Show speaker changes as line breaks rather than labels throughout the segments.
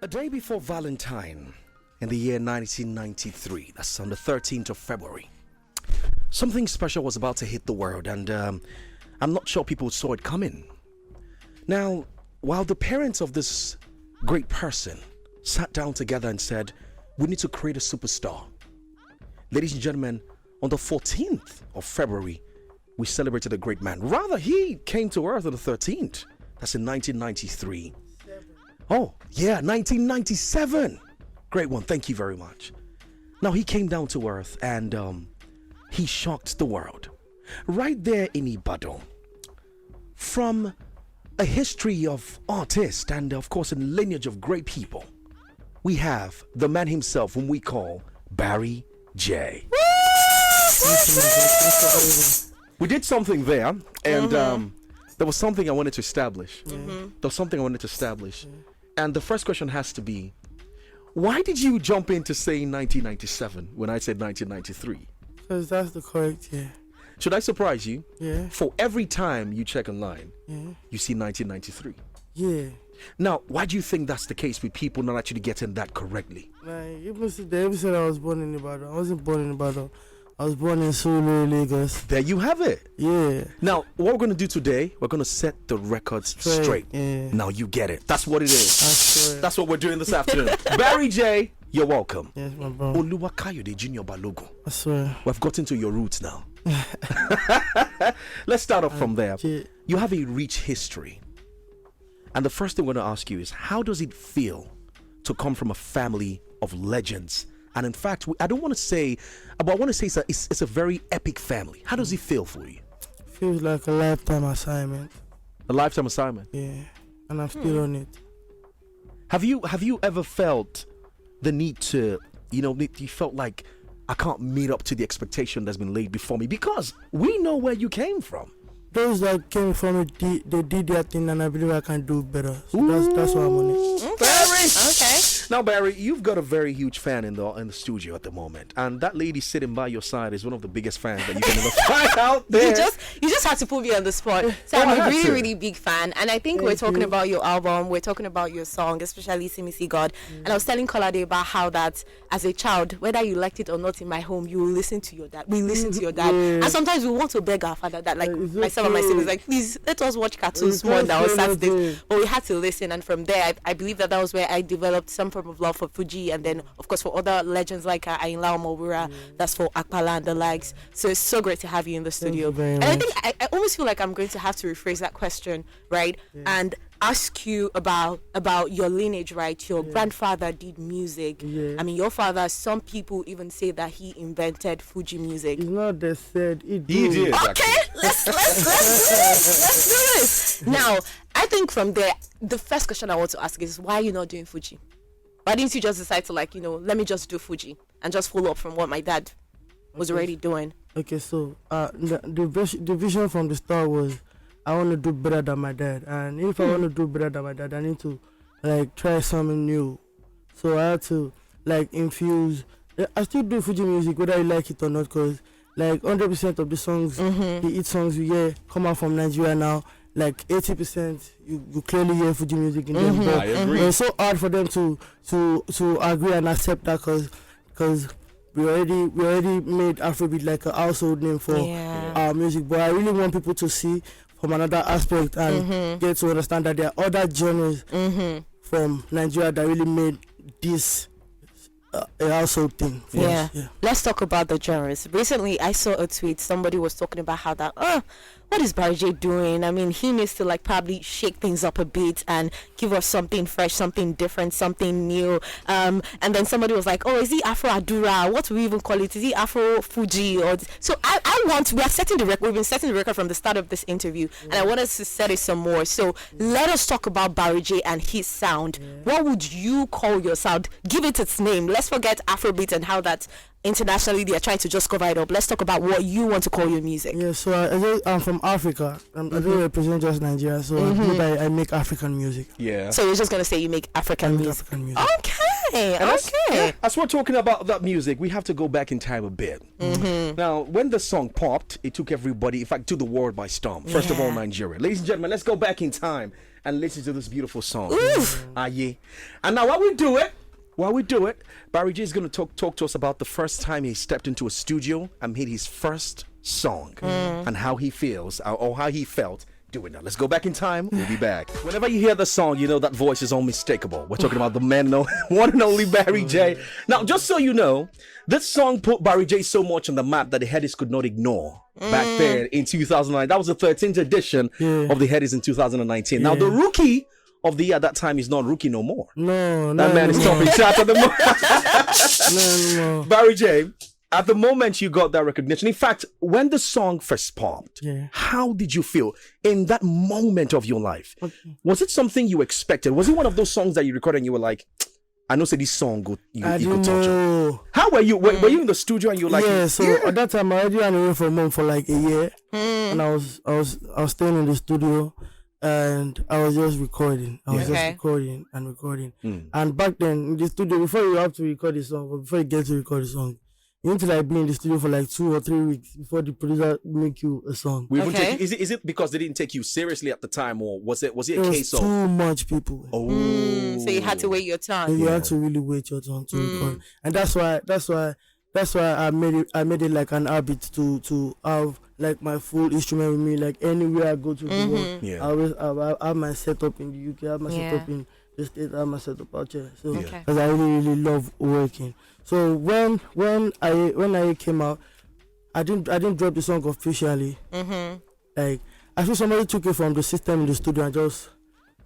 A day before Valentine in the year 1993, that's on the 13th of February, something special was about to hit the world, and I'm not sure people saw it coming. Now, while the parents of this great person sat down together and said, we need to create a superstar. Ladies and gentlemen, on the 14th of February, we celebrated a great man. Rather, he came to earth on the 13th. That's in 1993. Oh, yeah, 1997. Great one. Thank you very much. Now, he came down to earth and he shocked the world. Right there in Ibadan, from a history of artists and, of course, a lineage of great people, we have the man himself, whom we call Barry Jhay. We did something there, and there was something I wanted to establish. And the first question has to be, why did you jump into saying 1997 when I said 1993?
Because that's the correct year.
Should I surprise you?
Yeah.
For every time you check online, you see 1993.
Yeah.
Now, why do you think that's the case with people not actually getting that correctly?
Like, they ever said I was born in Ibadan. I wasn't born in Ibadan. I was born in Sulu, Lagos.
There you have it.
Yeah.
Now, what we're going to do today, we're going to set the records straight.
Yeah.
Now you get it. That's what it is. That's what we're doing this afternoon. Barry Jhay, you're welcome.
Yes, my bro.
Oluwakayode Junior Balogun.
I swear.
We've gotten to your roots now. Let's start off from there. You have a rich history. And the first thing we're going to ask you is, how does it feel to come from a family of legends? And in fact, I don't want to say, but I want to say it's a very epic family. How does it feel for you?
Feels like a lifetime assignment.
A lifetime assignment?
Yeah. And I'm still on it.
Have you ever felt the need to, you felt like, I can't meet up to the expectation that's been laid before me? Because we know where you came from.
Those that came from it, they did their thing, and I believe I can do better. So that's why I'm on it.
Okay. Barry!
Okay.
Now, Barry, you've got a very huge fan in the studio at the moment, and that lady sitting by your side is one of the biggest fans that you can ever find out there.
You just had to put me on the spot. So I'm a really, really big fan, and I think we're talking about your album, we're talking about your song, especially "See God." And I was telling Kolade about how that as a child, whether you liked it or not, in my home, you will listen to your dad. We listen to your dad, and sometimes we want to beg our father that, like myself and my siblings, like, please let us watch cartoons more now on Saturdays. But we had to listen, and from there, I believe that was where I developed some form of love for Fuji, and then of course for other legends like 𝐈𝐍𝐻𝐈𝐍𝐻, that's for Akpala and the likes. So it's so great to have you in the studio. And I think I almost feel like I'm going to have to rephrase that question, right? And ask you about your lineage, right? Your grandfather did music. I mean, your father, some people even say that he invented Fuji music.
It's not they said, he
did.
Okay, let's do this. Now, I think from there, the first question I want to ask is, why are you not doing Fuji? Why didn't you just decide to, like, let me just do Fuji and just follow up from what my dad was already doing?
Okay, so the vision from the start was, I want to do better than my dad, and if I want to do better than my dad, I need to try something new. So I had to infuse. I still do Fuji music whether you like it or not, because 100% of the songs, the hit songs you hear come out from Nigeria now. 80% you clearly hear Fuji music in them. But
I agree.
it's so hard for them to agree and accept that, because we already made Afrobeat like a household name for our music. But I really want people to see from another aspect and get to understand that there are other genres from Nigeria that really made this a household thing.
Yeah. Let's talk about the genres. Recently, I saw a tweet. Somebody was talking about how that, what is Barry Jhay doing? I mean, he needs to probably shake things up a bit and give us something fresh, something different, something new. And then somebody was like, is he Afro Adura? What do we even call it? Is he Afro Fuji? So we are setting the record. We've been setting the record from the start of this interview, and I want us to set it some more. So let us talk about Barry Jhay and his sound. What would you call your sound? Give it its name. Let's forget Afrobeat and how that internationally they are trying to just cover it up. Let's talk about what you want to call your music.
Yeah, so I'm from Africa. I don't represent just Nigeria, so I make African music.
Yeah.
So you're just gonna say you make African music. Okay.
As we're talking about that music, we have to go back in time a bit. Now, when the song popped, it took everybody, in fact, to the world by storm. First of all, Nigeria. Ladies and gentlemen, let's go back in time and listen to this beautiful song. 𝐈𝐍𝐻. And now while we do it, 𝐷𝐷𝐿 is going to talk to us about the first time he stepped into a studio and made his first song and how he feels or how he felt doing that. Let's go back in time. We'll be back. Whenever you hear the song, you know that voice is unmistakable. We're talking about the man, one and only 𝐷𝐷𝐿. Now, just so you know, this song put 𝐷𝐷𝐿 so much on the map that the Headies could not ignore back there in 2009. That was the 13th edition of the Headies in 2019. Now, the rookie of the year at that time is not rookie no more.
No,
that man is topping charts at the moment.
No.
𝐷𝐷𝐿, at the moment you got that recognition. In fact, when the song first popped, how did you feel in that moment of your life? Was it something you expected? Was it one of those songs that you recorded and you were like, I know say this song you could touch on? How were you? Were you in the studio and you were like,
at that time I already ran away from home for like a year, and I was staying in the studio. And I was just recording. I was just recording. And back then in the studio, before you have to record the song, or before you get to record the song, you need to like be in the studio for like 2 or 3 weeks before the producer make you a song.
Is it because they didn't take you seriously at the time, or was it a case of
too much people?
So you had to wait your turn.
You had to really wait your turn to record, and that's why I made it like an habit to have like my full instrument with me, like anywhere I go to the world. I have my setup in the UK, I have my setup in the States, I have my setup out here. So because I really love working. So when I came out, I didn't drop the song officially. Like I feel somebody took it from the system in the studio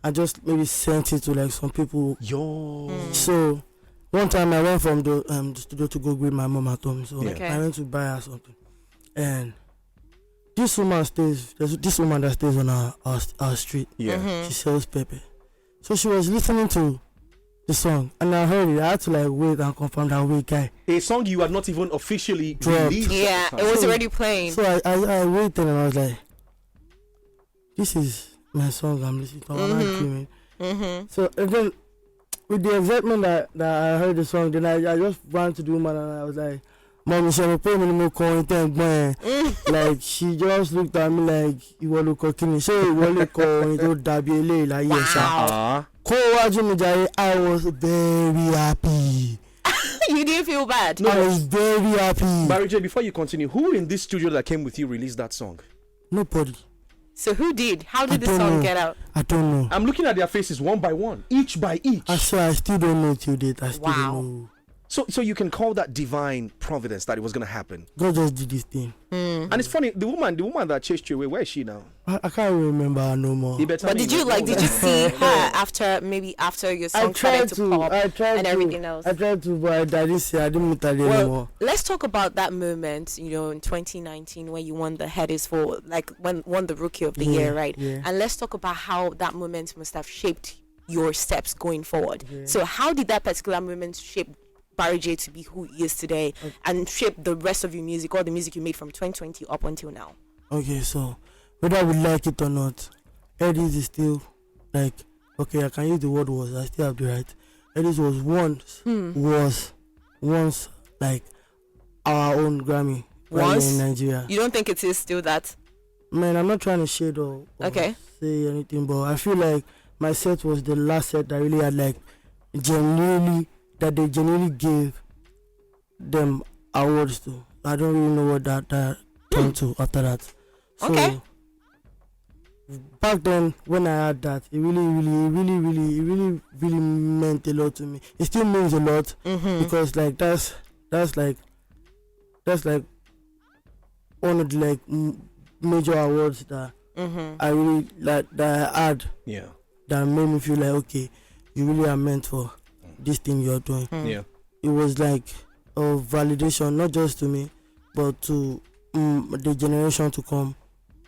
and just maybe sent it to like some people. So one time I went from the studio to go greet my mom at home. So I went to buy her something, and this woman that stays on our street. She sells pepper. So she was listening to the song, and I heard it. I had to like wait and confirm that guy.
A song you had not even officially released.
Yeah, it was already playing.
So I waited and I was like, this is my song I'm listening to. I'm not dreaming. So and then with the excitement that I heard the song, then I just ran to the woman and I was like, Mommy, she was paying me more content, like she just looked at me like you want to cook me. So you want to call me to 𝐷𝐷𝐿 like yes. I was very happy.
You didn't feel bad?
No, I was very happy.
𝐷𝐷𝐿, before you continue, who in this studio that came with you released that song?
Nobody.
So who did? How did the song get out?
I don't know.
I'm looking at their faces one by one, each by each.
I still don't know till date. I still don't know.
So you can call that divine providence that it was going to happen.
God just did this thing.
And it's funny, the woman that chased you away, where is she now?
I can't remember her no more.
But did you see her after your song started to pop and everything else?
I tried to, but I didn't meet her anymore.
Let's talk about that moment, in 2019 when you won the Headies for won the Rookie of the Year, right?
Yeah.
And let's talk about how that moment must have shaped your steps going forward. So how did that particular moment shape 𝐷𝐷𝐿 to be who he is today and shape the rest of your music, or the music you made from 2020 up until now?
Okay, so whether we like it or not, Headies is still like, okay, I can use the word was, I still have the right. Headies was once like our own Grammy right in Nigeria.
You don't think it is still that?
Man, I'm not trying to shade or say anything, but I feel like my set was the last set that really had like they genuinely gave them awards to. I don't really know what that turned to after that. So back then when I had that, it really meant a lot to me. It still means a lot because like that's like one of the like major awards that I really like that I had. That made me feel like, okay, you really are meant for this thing you're doing. It was like a validation, not just to me, but to the generation to come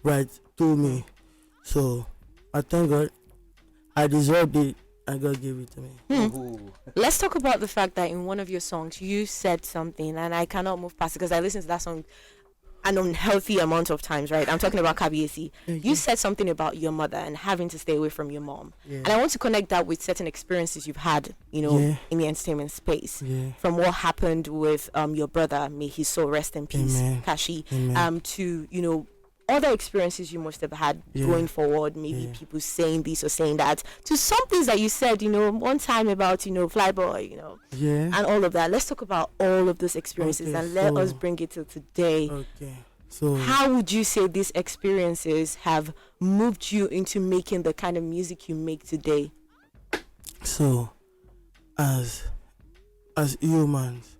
right to me. So I thank God I deserved it and God gave it to me.
Let's talk about the fact that in one of your songs you said something, and I cannot move past it because I listened to that song an unhealthy amount of times, right? I'm talking about 𝐒𝐈𝐍𝐻. You said something about your mother and having to stay away from your mom. And I want to connect that with certain experiences you've had, in the entertainment space. From what happened with your brother, may his soul rest in peace, Kashi, to, other experiences you must have had going forward, maybe people saying this or saying that, to some things that you said, one time about, Flyboy, and all of that. Let's talk about all of those experiences and let us bring it to today.
Okay. So
how would you say these experiences have moved you into making the kind of music you make today?
So, as humans,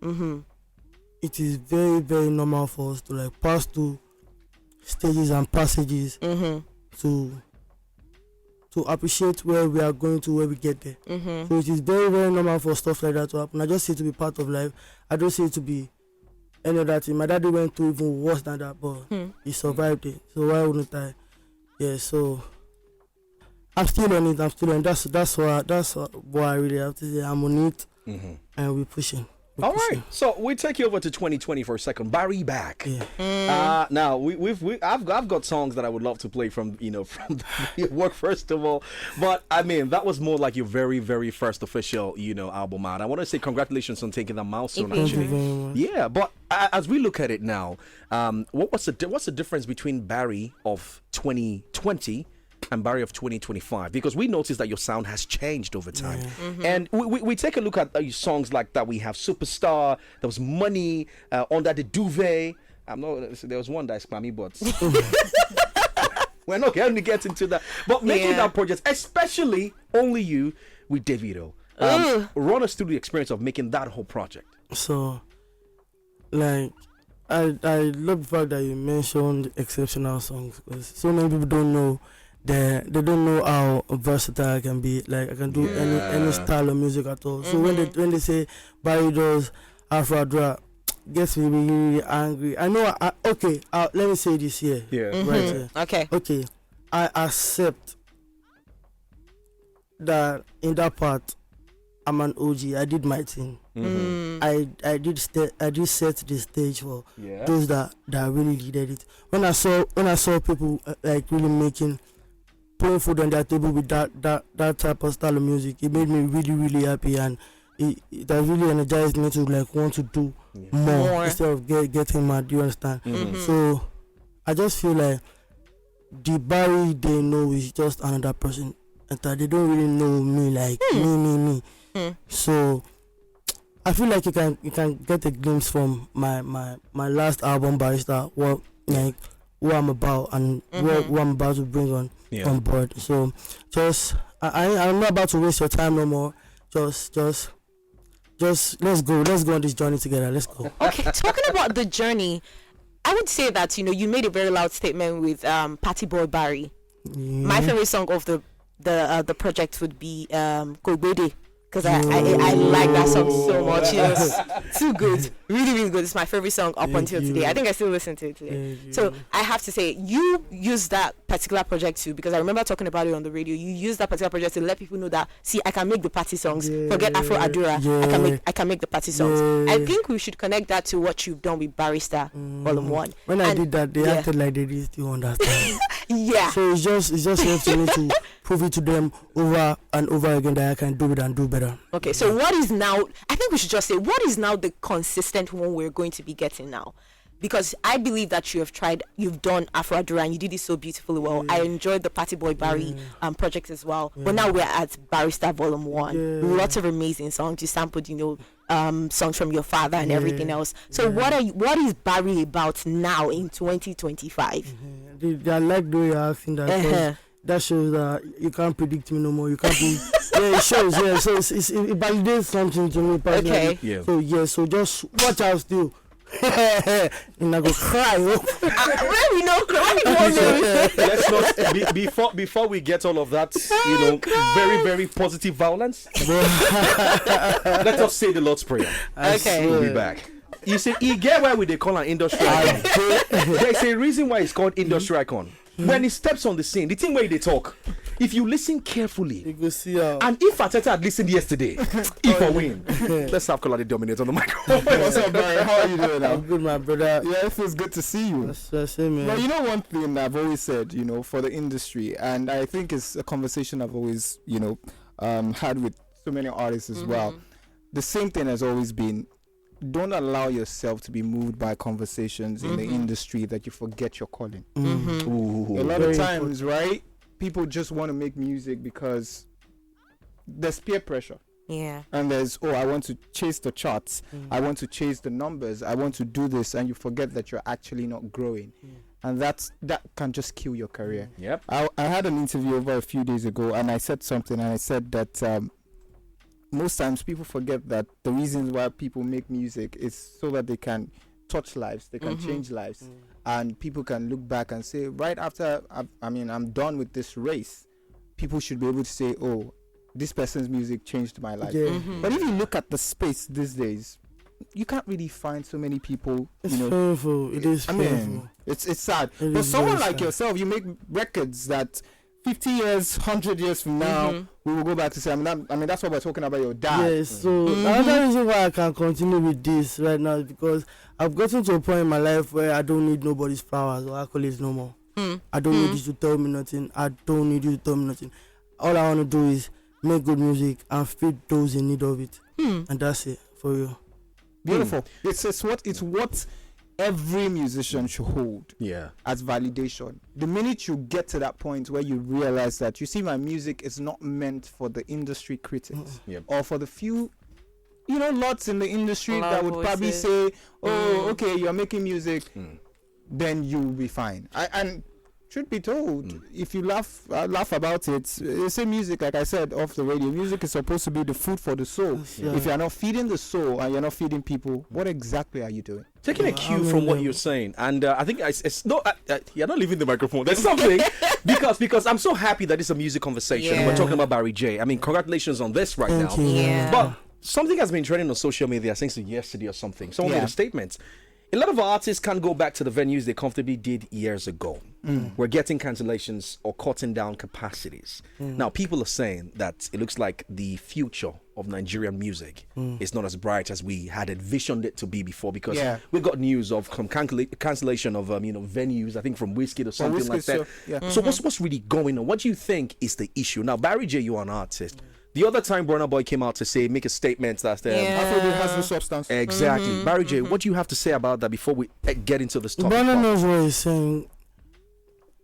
it is very, very normal for us to like pass through stages and passages to appreciate where we are going to, where we get there. So it is very, very normal for stuff like that to happen. I just say it to be part of life. I don't say it to be any of that thing. My daddy went through even worse than that, but he survived it. So why wouldn't I? Yeah. So I'm still on it. That's what I really have to say. I'm on it, and we're pushing.
All right, so we take you over to 2020 for a second. Barry back.
Yeah.
Now I've got songs that I would love to play from from your work first of all, but I mean that was more like your very, very first official album out. I want to say congratulations on taking that milestone.
Thank you very much.
Yeah, but as we look at it now, what's the difference between Barry of 2020 and Barry of 2025? Because we noticed that your sound has changed over time. And we take a look at songs like that. We have Superstar, there was Money, Under the Duvet. There was one that's spammy, but we're not going to get into that. But making that project, especially Only You with Davido, run us through the experience of making that whole project.
So, like, I love the fact that you mentioned exceptional songs, because so many people don't know. They don't know how versatile I can be. Like I can do any style of music at all. So when they say Barry does Afro Dra, gets me really, really angry. I know. Let me say this here. Right here. Okay. I accept that in that part, I'm an OG. I did my thing. I did set the stage for those that really needed it. When I saw people like really putting food on their table with that type of style of music, it made me really, really happy, and it has really energized me to like want to do more instead of getting mad. Do you understand? So I just feel like the Barry they know is just another person, and that they don't really know me like me. So I feel like you can get a glimpse from my last album, Barista, what I'm about and what I'm about to bring on board. So I'm not about to waste your time no more. Just let's go on this journey together. Let's go.
Okay, talking about the journey, I would say that you made a very loud statement with Party Boy Barry. My favorite song of the project would be Kogbede. Because I like that song so much. It was too good. Really, really good. It's my favorite song up until today. I think I still listen to it today. So I have to say, you used that particular project too, because I remember talking about it on the radio. You used that particular project to let people know that, see, I can make the party songs. Forget Afro Adura. I can make the party songs. I think we should connect that to what you've done with Barrister Volume 1.
When I did that, they acted like they didn't still understand. So it's just up to me to prove it to them over and over again that I can do it and do better.
Okay, so what is now, I think we should just say, what is now the consistent one we're going to be getting now? Because I believe that you've done Afro Adura and you did it so beautifully well. I enjoyed the Party Boy Barry project as well. But now we're at Barrister Volume 1. Lots of amazing songs. You sampled, songs from your father and everything else. So what is Barry about now in 2025?
I like the way you're asking that. That shows that you can't predict me no more. You can't be. It shows. So it validates something to me personally.
Okay.
So just watch out still. And I go cry.
When we not cry,
let's not before we get all of that, very, very positive violence. Let us say the Lord's Prayer.
Okay.
We'll be back. You see, 𝐒𝐍𝐒 we they call an industry icon. There's a reason why it's called industry icon. When he steps on the scene, the thing where they talk, if you listen carefully,
you go see how.
And if Ateta had listened yesterday, if I win, let's have Colade dominate on the microphone.
What's up, Barry? How are you doing now?
I'm good, my brother.
Yeah, it feels good to see you.
That's it, man.
Well, one thing I've always said, for the industry, and I think it's a conversation I've always, had with so many artists as well. The same thing has always been, don't allow yourself to be moved by conversations in the industry that you forget your calling.
Ooh.
A lot of times, right? People just want to make music because there's peer pressure.
Yeah.
And there's, I want to chase the charts. I want to chase the numbers. I want to do this. And you forget that you're actually not growing. And that can just kill your career.
Yep.
I had an interview over a few days ago, and I said something, and I said that most times people forget that the reasons why people make music is so that they can touch lives, they can change lives, and people can look back and say, right after I'm done with this race, people should be able to say, oh, this person's music changed my life. But if you look at the space these days, you can't really find so many people.
It's painful. It is painful.
It's sad.
It
but
is
someone
very
like
sad.
yourself, you make records that 50 years, 100 years from now, we will go back to say, that's what we're talking about, your dad.
Yes, so another reason why I can continue with this right now is because I've gotten to a point in my life where I don't need nobody's flowers or accolades no more. I don't need you to tell me nothing. I don't need you to tell me nothing. All I want to do is make good music and feed those in need of it. And that's it for you.
Beautiful. It's what every musician should hold as validation. The minute you get to that point where you realize that, you see, my music is not meant for the industry critics or for the few, lots in the industry that would probably say, oh, okay, you're making music, then you'll be fine. And truth be told, if you laugh about it, say music, like I said off the radio, music is supposed to be the food for the soul. If you're not feeding the soul and you're not feeding people, what exactly are you doing?
Taking a cue from what you're saying, and I think it's not. You're not leaving the microphone. There's something because I'm so happy that it's a music conversation. We're talking about Barry Jhay. I mean, congratulations on this right now.
Yeah.
But something has been trending on social media since yesterday or something. Someone made a statement. A lot of artists can't go back to the venues they comfortably did years ago. We're getting cancellations or cutting down capacities. Now, people are saying that it looks like the future of Nigerian music is not as bright as we had envisioned it to be before, because we got news of cancellation of venues, I think from 𝐈𝐍𝐒𝐏𝐈𝐍𝐿 like that. So what's really going on? What do you think is the issue? Now, Barry Jhay, you are an artist. The other time Burna Boy came out to make a statement that
Afrobeat has no substance.
Exactly. Barry Jhay, what do you have to say about that before we get into this topic?
Burna knows what he's saying.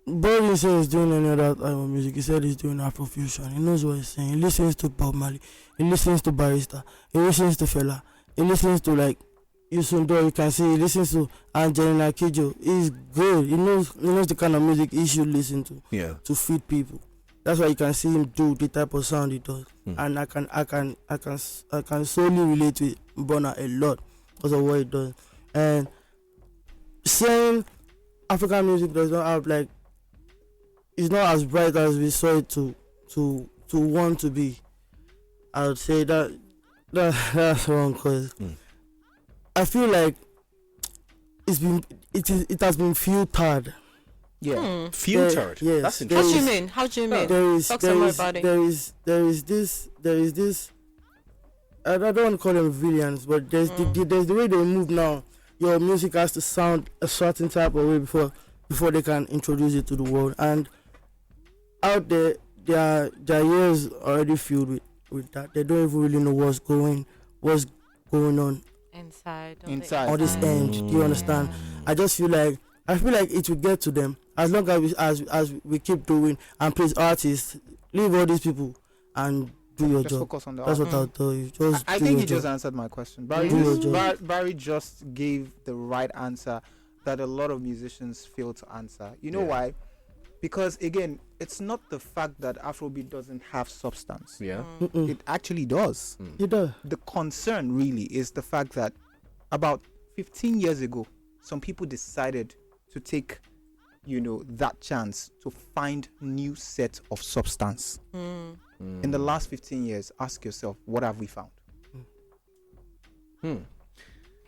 Barry said he's doing any other type of music. He said he's doing Afrofusion. He knows what he's saying. He listens to Bob Marley. He listens to Barrister. He listens to Fela. He listens to Yusundo. You can see he listens to Angelina Kidjo. He's good. He knows the kind of music he should listen to. To feed people. That's why you can see him do the type of sound he does. And I can solely relate to Burna a lot because of what he does. And saying African music does not have it's not as bright as we saw it to want to be. I would say that's wrong, because I feel like it has been filtered.
Filtered.
Yes.
How
That's
do
interesting.
you mean? How do you mean?
Talk
some more about it.
There is this. I don't want to call them villains, but there's the way they move now. Your music has to sound a certain type of way before they can introduce it to the world. And out there, their ears already filled with that. They don't even really know what's going on
Inside.
on this end. Do you understand? I feel like it will get to them as long as we keep doing and please artists, leave all these people and do your job.
Focus on the
That's
art.
what I'll tell you.
I think he just answered my question. Barry just gave the right answer that a lot of musicians fail to answer. You know why? Because again, it's not the fact that Afrobeat doesn't have substance. It actually does.
It does.
The concern really is the fact that about 15 years ago, some people decided to take, that chance to find new set of substance. In the last 15 years, ask yourself, what have we found?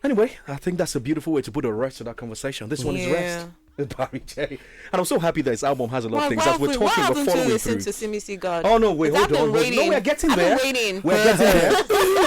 Anyway, I think that's a beautiful way to put a rest to that conversation. This one is Rest with Barry Jhay. And I'm so happy that his album has a lot of things that we're talking, we're following through.
To 𝐶 God?
Oh no, wait, hold on. No, we're getting there.
I've been waiting.
We're getting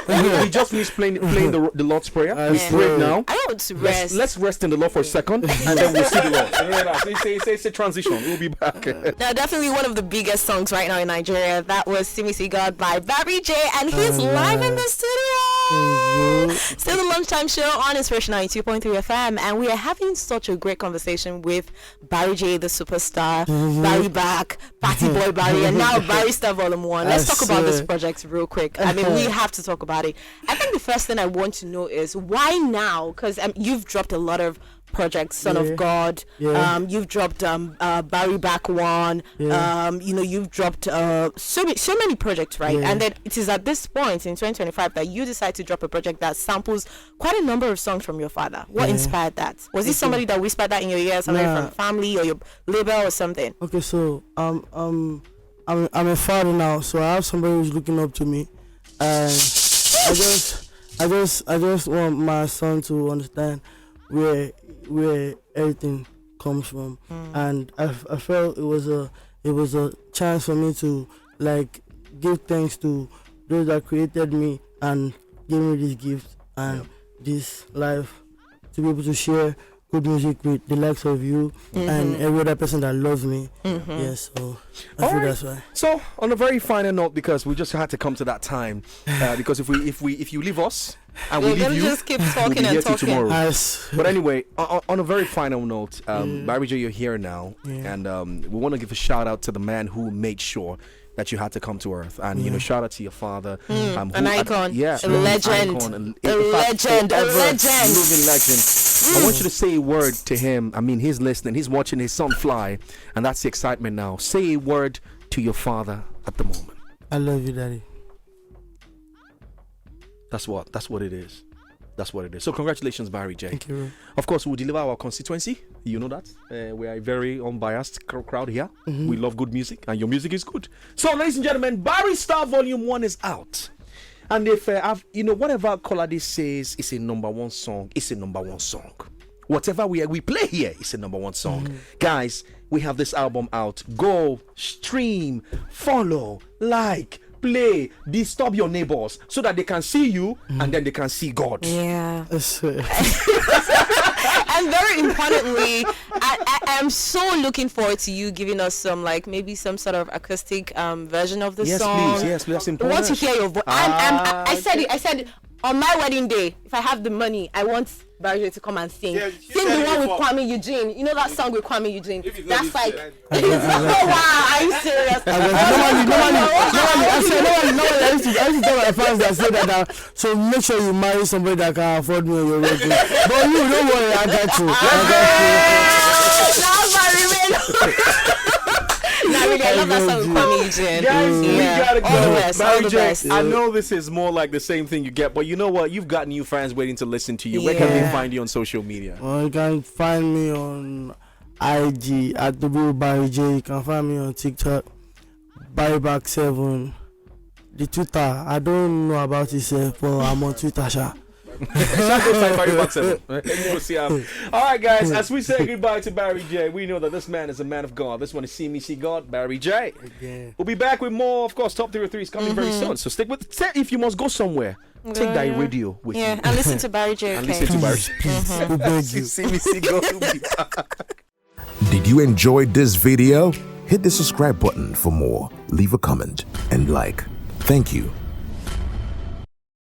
there. We just finished playing the Lord's Prayer. We pray now.
I want to rest.
Let's rest in the Lord for a second, and then we'll see the Lord. Say transition. We'll be back.
Now, definitely one of the biggest songs right now in Nigeria. That was 𝐶 God by Barry Jhay, and he's live in the studio. Still the Lunchtime Show on Inspiration 92.3 FM, and we are having such a great conversation with 𝐈𝐍𝐲, the superstar, Barry Back, Party Boy Barry, and now Barry Star Volume 1. Let's talk about this project real quick. I mean, we have to talk about it. I think the first thing I want to know is why now? Because you've dropped a lot of project Son of God, you've dropped Barry Back 1, you've dropped so many projects, right? And then it is at this point in 2025 that you decide to drop a project that samples quite a number of songs from your father. What inspired that? Was it somebody that whispered that in your ear, somebody from family or your label or something?
Okay, so I'm a father now, so I have somebody who's looking up to me, and I just want my son to understand where everything comes from, and I felt it was a chance for me to like give thanks to those that created me and gave me this gift and this life to be able to share good music with the likes of you and every other person that loves me. Yes, so I feel that's why.
So on a very final note, because we just had to come to that time, because if you leave us and we leave you,
just keep talking
we'll be
and talking.
Tomorrow. But anyway, on a very final note, 𝐈𝐍𝐲, you're here now, and we want to give a shout out to the man who made sure that you had to come to earth, and shout out to your father,
an icon,
a
legend,
living
legend.
I want you to say a word to him. I mean, he's listening, he's watching his son fly, and that's the excitement now. Say a word to your father at the moment.
I love you, Daddy.
That's what it is. That's what it is. So congratulations, 𝐈𝐍𝐲.
Thank you.
Of course, we'll deliver our constituency. You know that. We are a very unbiased crowd here. We love good music, and your music is good. So, ladies and gentlemen, Barry Star Volume 1 is out. And if whatever 𝐿𝐨𝐷 says is a number one song, it's a number one song. Whatever we play here is a number one song. Guys, we have this album out. Go, stream, follow, like, play, disturb your neighbors so that they can see you and then they can see God.
Yeah. And very importantly, I am so looking forward to you giving us some, like, maybe some sort of acoustic version of the song.
Yes, please. That's important.
I want to hear your voice. I said it on my wedding day. If I have the money, I want 𝐈𝐍𝐲 to come and sing. Sing the one with 𝐭𝐭𝐲. You know that song with 𝐭𝐭𝐲? That's like, oh wow, are you serious?
Normally, I used to tell my fans that say that, so make sure you marry somebody that can afford me on your wedding. But you, don't worry, I got you.
I love that song with 𝐭𝐭𝐲.
Guys, we gotta go.
All the best.
I know this is more like the same thing you get, but you know what? You've got new fans waiting to listen to you. Where can they find you on social media?
Well, you can find me on IG at @𝐈𝐍𝐲. You can find me on TikTok, 𝐈𝐍𝐿7. The Twitter, I don't know about it, but I'm on Twitter, sha.
Alright, guys, as we say goodbye to 𝐈𝐍𝐲, we know that this man is a man of God. This one is See Me See God, 𝐈𝐍𝐲. We'll be back with more, of course. Top 303 is coming very soon, so stick with. If you must go somewhere, take that radio with you.
And listen to 𝐈𝐍𝐲.
And listen to 𝐈𝐍𝐲. See Me See God. We'll be back.
Did you enjoy this video? Hit the subscribe button for more, leave a comment, and like. Thank you.